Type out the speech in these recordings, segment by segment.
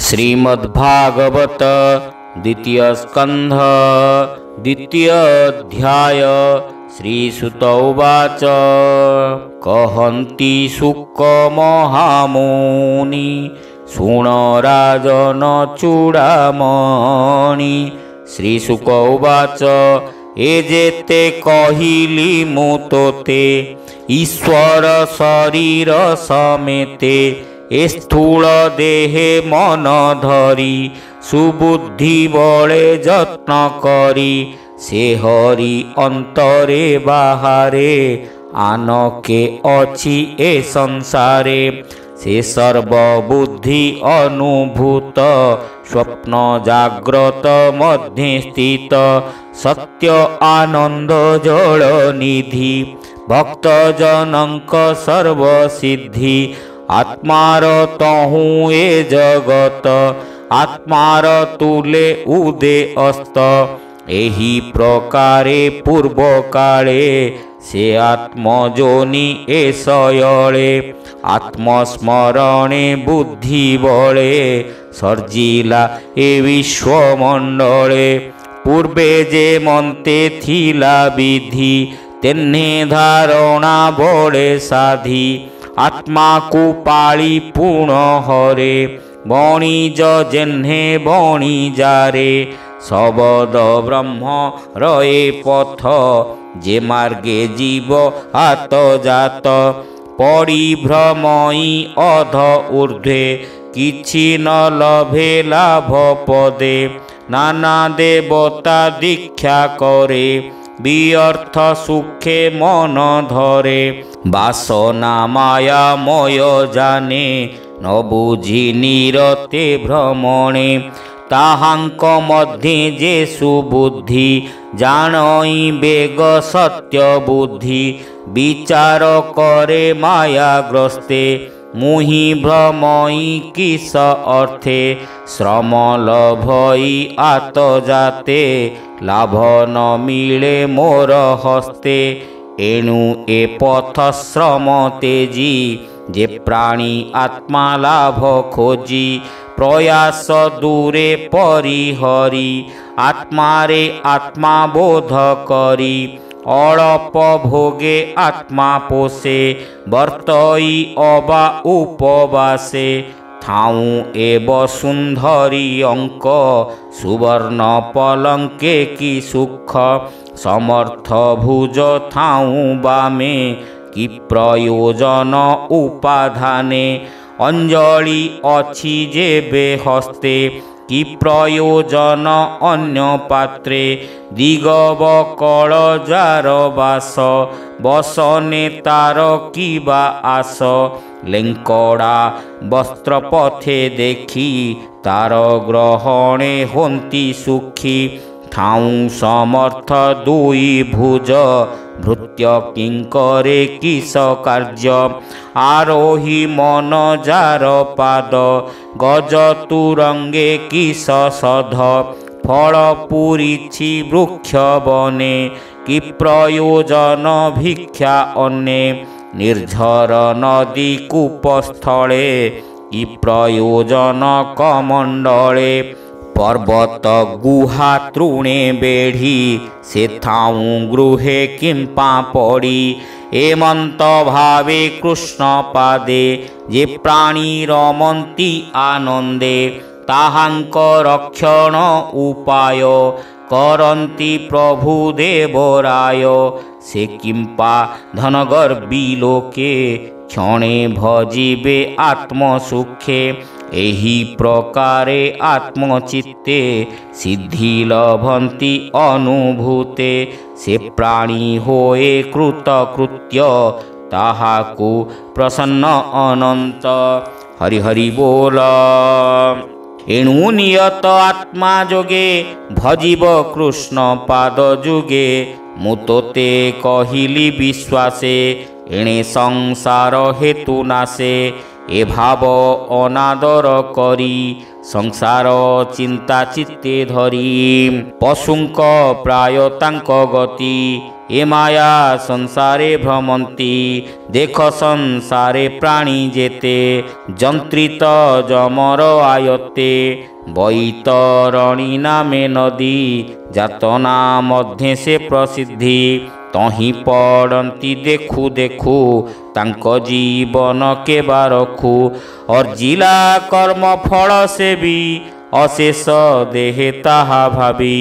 श्रीमद्भागवत द्वितीय स्कंध द्वितीय अध्याय। श्रीसुत उवाच कहन्ति शुक महामुनि शुण राजन चूड़ामणि। श्रीशुक उवाच ए जेते कहिली मु तोते ईश्वर शरीर समेते ए स्थूल देहे मन धरी सुबुद्धि बले जत्न करी से हरि अंतरे बाहारे आनके अछि ए संसारे से सर्वबुद्धि अनुभूत स्वप्न जाग्रत मध्ये स्थित सत्य आनंद जल निधि भक्त जनक सर्वसिद्धि आत्मार तहु ए जगत आत्मार तुले उदे अस्त एहि प्रकारे पूर्व काले से आत्मजोनि ए शयले आत्मस्मरणे बुद्धि बले सर्जिला ए विश्वमंडले पूर्वे जे मन्ते थिला विधि तेन्हे धारणा बले साधि आत्मा को पाली पूर्ण हरे बणिज जेन्हे बणिजारे सबद ब्रह्म रहे पथ जे मार्गे जीव हात जात परिभ्रमई अध ऊर्ध्वे किछि न लभे लाभ पदे नाना देवता दीक्षा करे व्यर्थ सुखे मन धरे बासना माया मय जाने न बुझि निरते भ्रमणे ताहांक मध्ये जे सुबुद्धि जानई बेग सत्य बुद्धि विचार करे मायाग्रस्ते मुहि भ्रमई किस अर्थे श्रम लभई आत जाते लाभ न मिले मोर हस्ते एणु ए पथ श्रम तेजी जे प्राणी आत्मा लाभ खोजी प्रयास दूरे परिहरी आत्मारे आत्मा बोध करी अळप भोगे आत्मा पोषे वर्तई अबा उपवासे थाऊ एव सुंदरी अंक सुवर्ण पलंके की सुख समर्थ भुज थाऊ बामे कि प्रयोजन उपाधाने अंजलि अछि जेबे हस्ते कि प्रयोजन अन्य पात्रे दिगबकल जार बास बसने तार किबा आस लेंकड़ा वस्त्र पथे देखी तार ग्रहणे होंती सुखी थाऊ समर्थ दुई भुज भृत्य किंकरे किस कार्य आरोही मन जार पाद गज तुरंगे किस सध फल पूरिछि वृक्ष बने कि प्रयोजन भिक्षा अन्ने निर्झर नदी कूपस्थले कि प्रयोजन कमंडले पर्वत गुहा तृणे बेढ़ी से थाऊ गृहे किंपा पड़ी एमंत भावे कृष्ण पादे जे प्राणी रमंती आनंदे ताहांक रक्षण उपाय करंती प्रभु देवराय से किंपा धनगर्वी लोके क्षणे भजिबे आत्मसुखे एहि प्रकारे आत्मचित्ते सिद्धि लभन्ति अनुभूते से प्राणी होए कृतकृत्य ताहाकु प्रसन्न अनंत। हरि हरि बोल। एणु नियत आत्मा जोगे भजिब कृष्ण पाद जुगे मुतोते कहिली विश्वासे एणे संसार हेतु नासे ए भाव अनादर करी संसार चिंता चित्ते धरी पशुंक प्राय तांक गति ए माया संसारे भ्रमंती देख संसारे प्राणी जेते जंत्रित जमर आयते बैतरणी नामे नदी जातना मध्य से प्रसिद्धि तही पड़ती देखु देखु तांको जीवन के बारखु और जिला कर्म फल से भी अशेष देहे ताहा भावी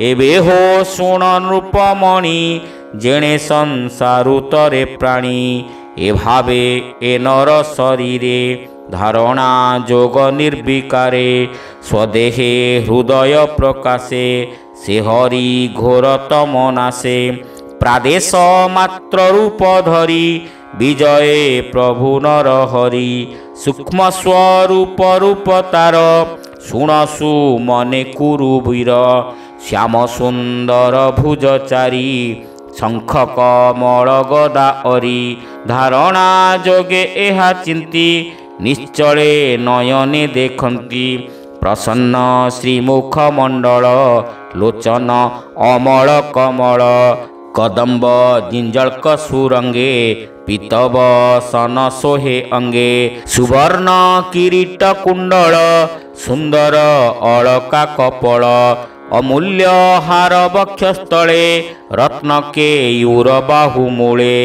एबे हो शुण नृपमणि जेणे संसारु तरे प्राणी ए भावे ए नर शरीरे धारणा जोग निर्विकारे स्वदेहे हृदय प्रकाशे से हरि घोर तमनासे प्रादेश मात्र रूप धरी विजय प्रभु नर हरि सूक्ष्म स्वरूप रूप तार शुणसु मने कुरु वीर श्याम सुंदर भुजचारी शंख कमल गदा अरी धारणा जोगे एहा चिंती निश्चले नयने देखंती प्रसन्न श्रीमुख मंडल लोचन अमल कमल कदम्ब जिंजल्क सुरंगे पीतव सन सोहे अंगे सुवर्ण किरीट कुंडल सुंदर अलका कपल अमूल्य हार वक्षस्थले रत्न केयूर बाहुमूले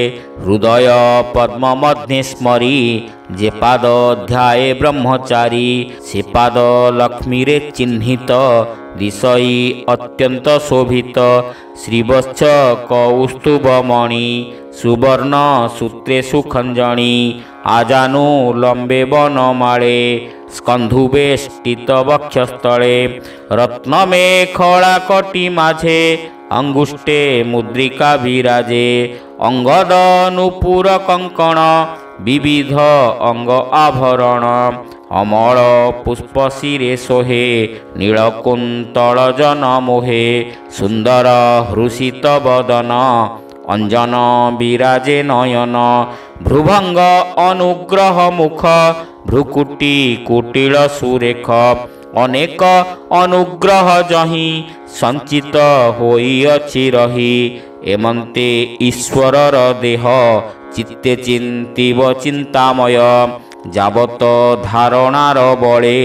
हृदय पद्म मध्ये स्मरी जे पाद ध्याये ब्रह्मचारी से पाद लक्ष्मी रे चिन्हित दिशई अत्यंत शोभित श्रीवत्स कौस्तुभमणि सुवर्ण सूत्रे सुखंजणी आजानु लंबे वनमाळे स्कंधुवेष्टित वक्षस्थले रत्नमेखला कटी माझे अंगुष्टे मुद्रिका विराजे अंगद नुपुर कंकण विविध अंग आभरण अमल पुष्प शिरे सोहे नीलकुंतल जन मोहे सुंदर हृषित वदन अंजन विराजे नयन भ्रुभंग अनुग्रह मुख भ्रुकुटी कुटिल सुरेख अनेक अनुग्रह जही संचित होइअछि रही एमंते ईश्वरर देह चित्ते चिंतिव चिंतामय जावत धारणार बळे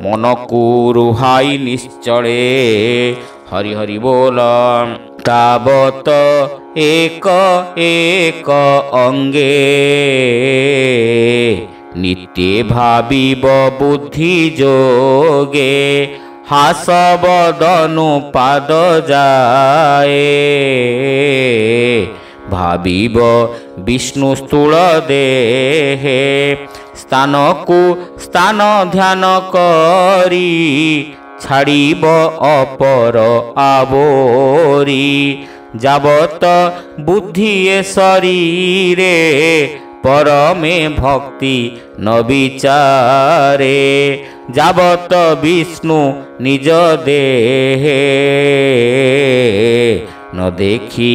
मनकु रुहाई निश्चले हरि हरि बोल तावत एक एक अंगे नित्य भाविब बुद्धि जोगे हासवदनु पाद जाए भाविब विष्णु स्थूल देहे स्थान को स्थान ध्यान करी छाड़ीब अपर आवोरी जावत बुद्धि शरीरे परमे भक्ति न विचारे जावत विष्णु निज देहे न देखी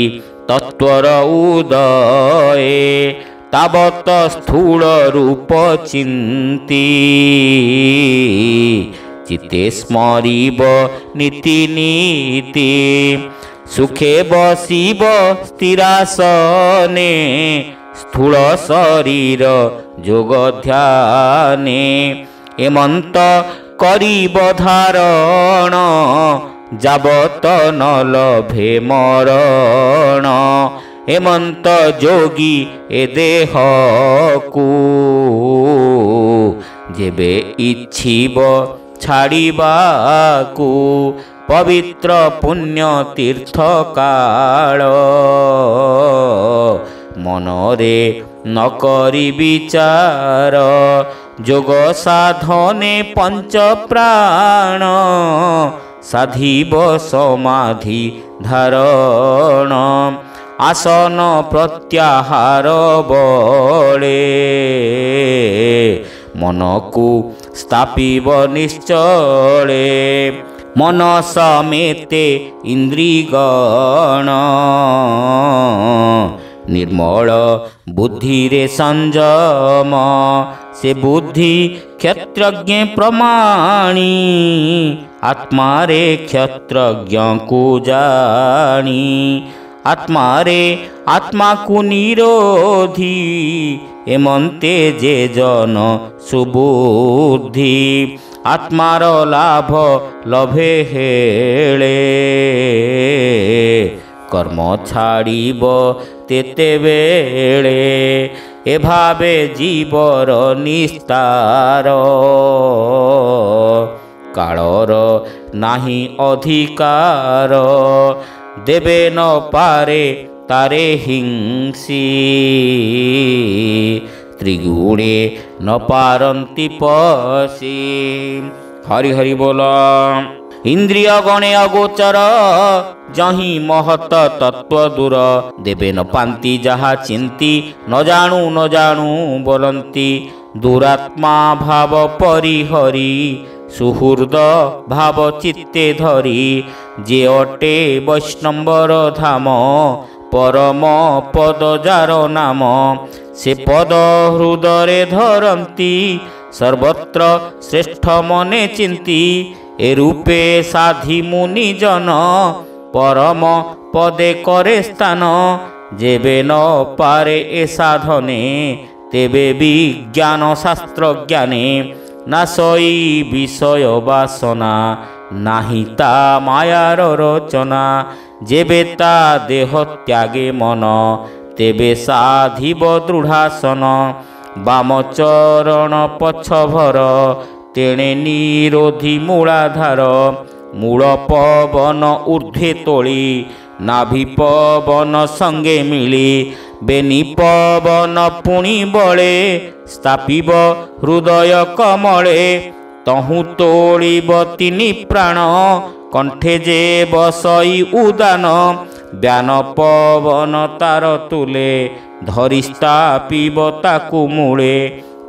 तत्वर उदये तावत स्थूल रूप चिंती चित्ते स्मरीब नीति नीति सुखे बसीब स्थिरासने स्थूल शरीर जोग ध्याने एमंत करीब धारण जावत न लभे मरण हेमंत जोगी ए देह को जेबे इच्छिब छाड़िबाकू पवित्र पुण्य तीर्थ काल मनरे न करी विचार जोग साधने पंच प्राण साधिब समाधि धारण आसन प्रत्याहार बले मन को स्थापिब निश्चले मन समेते इंद्रियगण निर्मल बुद्धि रे संयम से बुद्धि क्षत्रज्ञ प्रमाणी आत्मा रे क्षत्रज्ञ को जानी आत्मा रे आत्मा को निरोधी एमंते जे जन सुबुद्धि आत्मार लाभ लभे हेले कर्म छाड़ब तेते बेले ए भावे जीवर निस्तार कालर नाही अधिकार देवे न पारे तारे हिंसी त्रिगुणे न पारंती पसी हरि हरि बोल इंद्रिय गणे अगोचर जही महत तत्व दूर देवे न पांति जहा चिंती न जानू बोलंती दुरात्मा भाव परिहरी सुहृद भाव चित्ते धरी जे अटे वैष्णवर धाम परम पद जार नाम से पद हृदय धरती सर्वत्र श्रेष्ठ मने चिंती ए रूपे साधी मुनि जन परम पदे करे स्थान जेबे न पारे ए साधने तेबे विज्ञान शास्त्र ज्ञाने नासई विषय वासना नाही ता मायार रचना जेबे ता देह त्यागे मन तेबे साधिब दृढ़ासन बाम चरण पछभर तेणे निरोधी मूलाधार मूल पवन ऊर्ध्वे तोली नाभि पवन संगे मिली बेनी पवन पुणी बळे स्थापिब हृदय कमले तहु तोड़िब तिनि प्राण कंठे जे बसई उदान ब्यान पवन तार तुले धरि स्थापिब ताकु मूले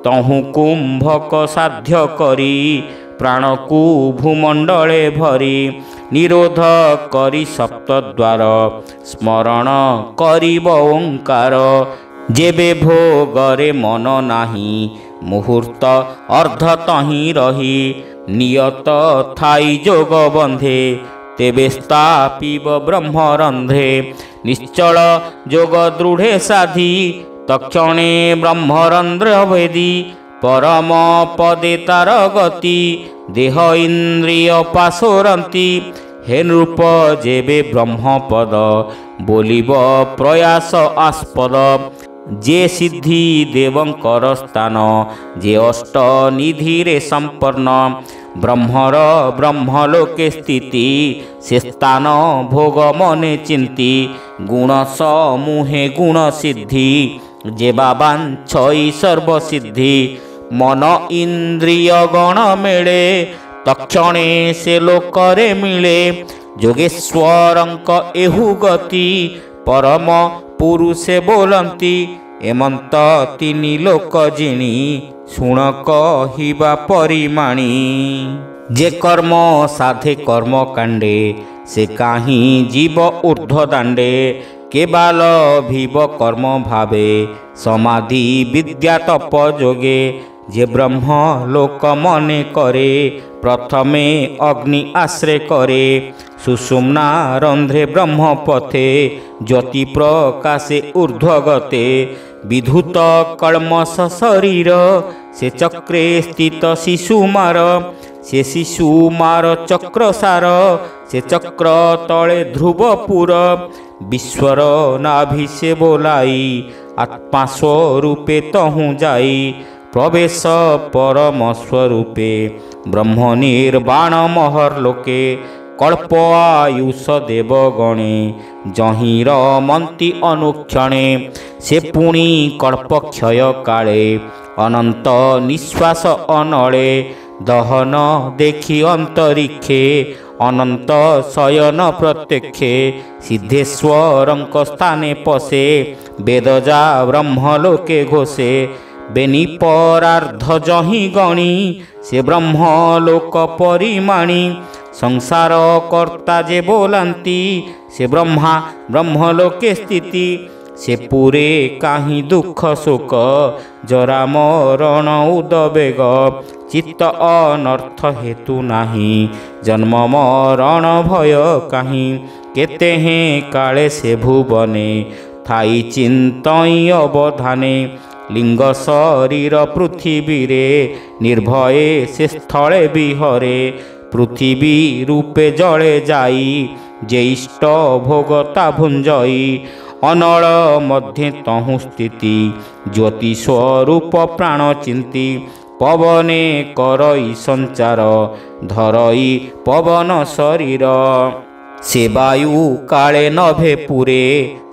तहु कुंभक साध्य करी प्राण को भूमंडले भरी निरोध करी सप्तद्वार स्मरण करिब ओंकार जेबे भोगरे मन नाही मुहूर्त अर्ध तही रही नियत थाई जोग बंधे तेबे स्थापिब ब्रह्मरंध्रे निश्चल जोग दृढ़े साधी तक्षणे ब्रह्मरंध्र भेदी परम पदे तार गति देह इंद्रिय पाशोरंती हे नृप जेबे ब्रह्मपद बोलिब प्रयास आस्पद जे सिद्धि देवंकर स्थान जे अष्ट निधि रे संपन्न ब्रह्मर ब्रह्मलोके स्थिति से स्थान भोग मने चिंती गुण समूहे गुण सिद्धि जे बाबांछई सर्वसिद्धि मन इंद्रिय गण मेले तक्षणे से लोकरे मिले जोगेश्वरंक एहु गति परम पुरुषे बोलंती एमंत तिनि लोक जिणी शुण कहिबा परिमाणी जे कर्म साधे कर्म कांडे से काहीं जीव ऊर्ध्व दांडे केबाल भीव कर्म भावे समाधि विद्या तप जोगे जे ब्रह्म लोक मने करे प्रथमे अग्नि आश्रय करे सुषुम्ना रंध्रे ब्रह्म पथे ज्योति प्रकाशे ऊर्ध्वगते विधुत कल्मष शरीर से चक्रे स्थित शिशुमार से शिशुमार चक्रसार से चक्र तले ध्रुवपुर विश्वर नाभि से बोलाई आत्मा स्वरूपे तहु जाई प्रवेश परम स्वरूपे ब्रह्म निर्वाण महर लोके कल्प आयुष देवगणे जहीं रमंती अनुक्षणे से पुणी कल्प क्षय काले अनंत निश्वास अनले दहन देखी अंतरिक्षे अनंत शयन प्रत्यक्षे सिद्धेश्वरंक स्थाने पशे वेदजा ब्रह्मलोके घोषे बेनी परार्ध जही गणी से ब्रह्मलोक परिमाणी संसार कर्ता जे बोलंती से ब्रह्मा ब्रह्मलोके स्थिति ସେ ପୁରେ କାହିଁ ଦୁଃଖ ଶୋକ ଜରା ମରଣ ଉଦବେଗ ଚିତ୍ତ ଅନର୍ଥ ହେତୁ ନାହିଁ ଜନ୍ମ ମରଣ ଭୟ କାହିଁ କେତେ ହେଁ କାଳେ ସେ ଭୁବନେ ଥାଇ ଚିନ୍ତଇ ଅବଧାନେ লিঙ্গ শরীর পৃথিবীরে নির্ভয়ে সে স্থলে বিহরে পৃথিবী রূপে জলে যাই যে ইষ্ট ভোগতা ভুঞ্জই অনল মধ্যে তহু স্থিতি জ্যোতি স্বরূপ প্রাণ চিন্তি পবনে করই সঞ্চার ধরই পবন শরীর সে বায়ু কালে নভে পুরে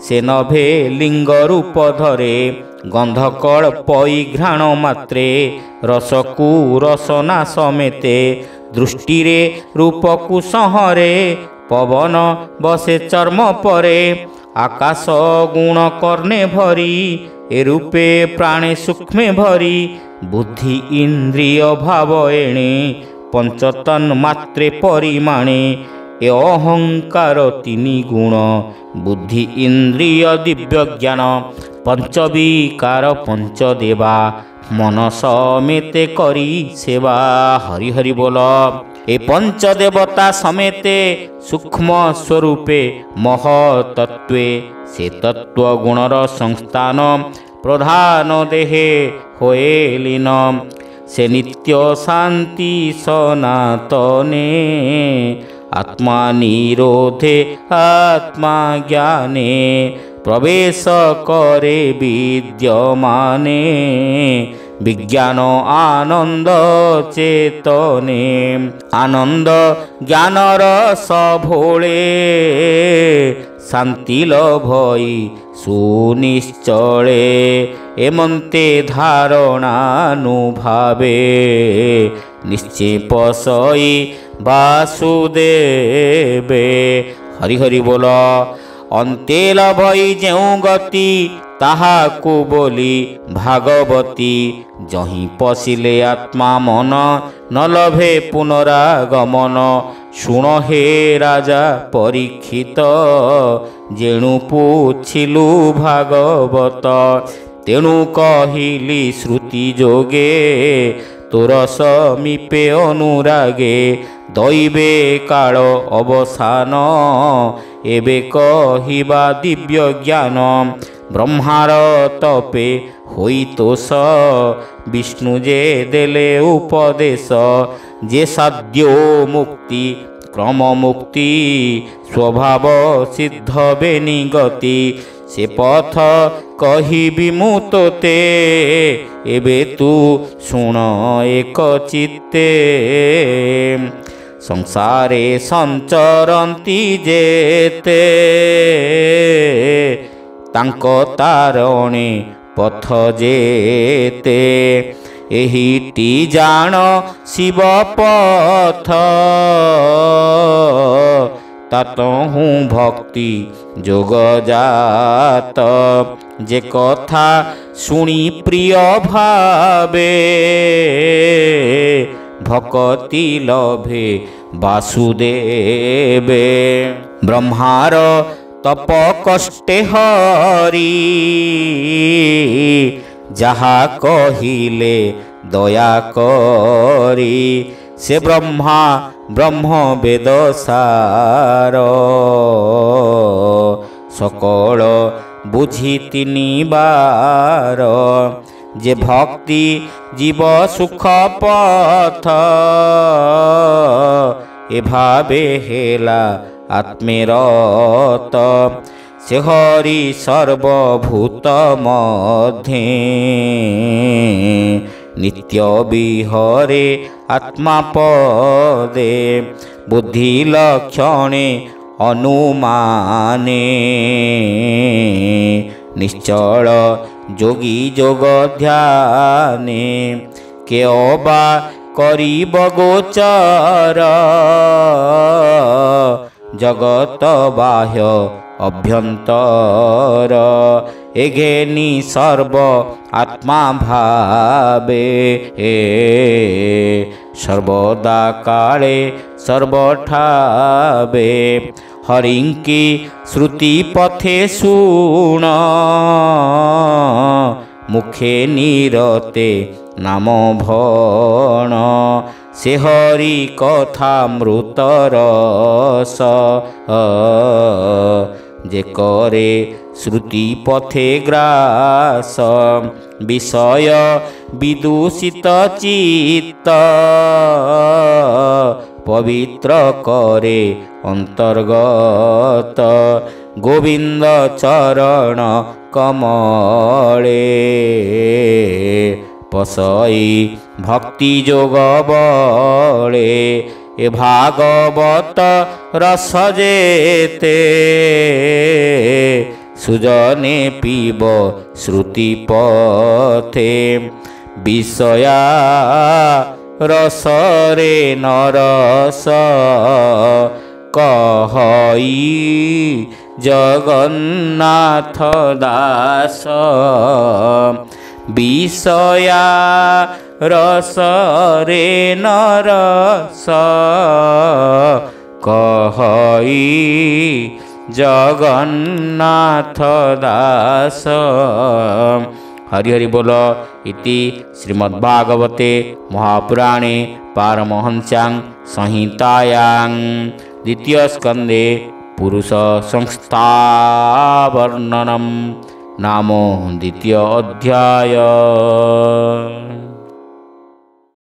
সে নভে লিঙ্গ রূপ ধরে গন্ধকল পই ঘ্রাণ মাত্রে রসকু রসনা সমেতে দৃষ্টিরে রূপকু সংহরে পবন বসে চর্ম পরে আকাশ গুণ কর্ণে ভরি এ রূপে প্রাণে সূক্ষ্মে ভরি বুদ্ধি ইন্দ্রিয় ভাব এণে পঞ্চতন মাত্রে পরিমাণে এ অহংকার তিনি গুণ বুদ্ধি ইন্দ্রিয় দিব্য জ্ঞান পঞ্চবিকার পঞ্চদেবা মন সমেতে করি সেবা হরি হরি বল এ পঞ্চদেবতা সমেতে সূক্ষ্ম স্বরূপে মহতত্ত্বে সে তত্ত্ব গুণর সংস্থান প্রধান দেহে হয়ে লীন সে নিত্য শান্তি সনাতনে আত্মা নিরোধে আত্মা জ্ঞানে প্রবেশ করে বিদ্যমানে বিজ্ঞান আনন্দ চেতনে আনন্দ জ্ঞান রস ভোলে শান্তি লভই সুনিশ্চলে এমন্তে ধারণানুভাবে নিশ্চয় পশই বাসুদেবে হরি হরি বল ଅନ୍ତେ ଲଭଇ ଯେଉଁ ଗତି ତାହାକୁ ବୋଲି ଭାଗବତୀ ଯହିଁ ପଶିଲେ ଆତ୍ମା ମନ ନ ଲଭେ ପୁନରାଗମନ ଶୁଣ ହେ ରାଜା ପରୀକ୍ଷିତ ଯେଣୁ ପୁଛିଲୁ ଭାଗବତ ତେଣୁ କହିଲି ଶ୍ରୁତି ଯୋଗେ ତୋର ସମୀପେ ଅନୁରାଗେ ଦୈବେ କାଳ ଅବସାନ ଏବେ କହିବା ଦିବ୍ୟ ଜ୍ଞାନ ବ୍ରହ୍ମାର ତପେ ହୋଇ ତୋଷ ବିଷ୍ଣୁ ଯେ ଦେଲେ ଉପଦେଶ ଯେ ସାଧ୍ୟ ମୁକ୍ତି କ୍ରମ ମୁକ୍ତି ସ୍ୱଭାବ ସିଦ୍ଧ ବେନିଗତି ସେ ପଥ କହିବି ମୁଁ ତୋତେ ଏବେ ତୁ ଶୁଣ ଏକ ଚିତ୍ତେ ସଂସାରେ ସଞ୍ଚରନ୍ତି ଯେତେ ତାଙ୍କ ତାରଣେ ପଥ ଯେତେ ଏହିଟି ଜାଣ ଶିବ ପଥ ତାତହୁଁ ଭକ୍ତି ଯୋଗଜାତ ଯେ କଥା ଶୁଣି ପ୍ରିୟ ଭାବେ ଭକତି ଲଭେ ବାସୁଦେବେ ବ୍ରହ୍ମାର ତପ କଷ୍ଟେ ହରି ଯାହା କହିଲେ ଦୟା କରି ସେ ବ୍ରହ୍ମା ବ୍ରହ୍ମ ବେଦ ସାର ସକଳ ବୁଝି ତିନିବାର ଯେ ଭକ୍ତି ଜୀବ ସୁଖ ପଥ ଏ ଭାବେ ହେଲା ଆତ୍ମେରତ ସେ ହରି ସର୍ବଭୂତ ମଧ୍ୟେ ନିତ୍ୟ ବିହରେ ଆତ୍ମା ପଦେ ବୁଦ୍ଧି ଲକ୍ଷଣେ ଅନୁମାନେ ନିଶ୍ଚଳ ଯୋଗୀ ଯୋଗ ଧ୍ୟାନେ କେଅବା କରିବ ଗୋଚର ଜଗତ ବାହ୍ୟ ଅଭ୍ୟନ୍ତର ଏଘେନି ସର୍ବ ଆତ୍ମା ଭାବେ ସର୍ବଦା କାଳେ ସର୍ବଠାବେ हरिंके श्रुति पथे शुण मुखे निरते नाम भण से हरि कथा मृतरस जे करे श्रुति पथे ग्रास विषय विदूषित चित्त पवित्र करे अंतर्गत गोविंद चरण कमले पसई भक्ति जोग बले ए भागवत रस जेते सुजने पीब श्रुति पथे विषया रसरे नरस कहई जगन्नाथ दास विषया रसरे नरस कहई जगन्नाथ दास। हरि हरि बोल। इति श्रीमद्भागवते महापुराणे पारमहंस्यां संहितायां द्वितीय स्कंदे पुरुष संस्था वर्णनम नामो द्वितीय अध्याय।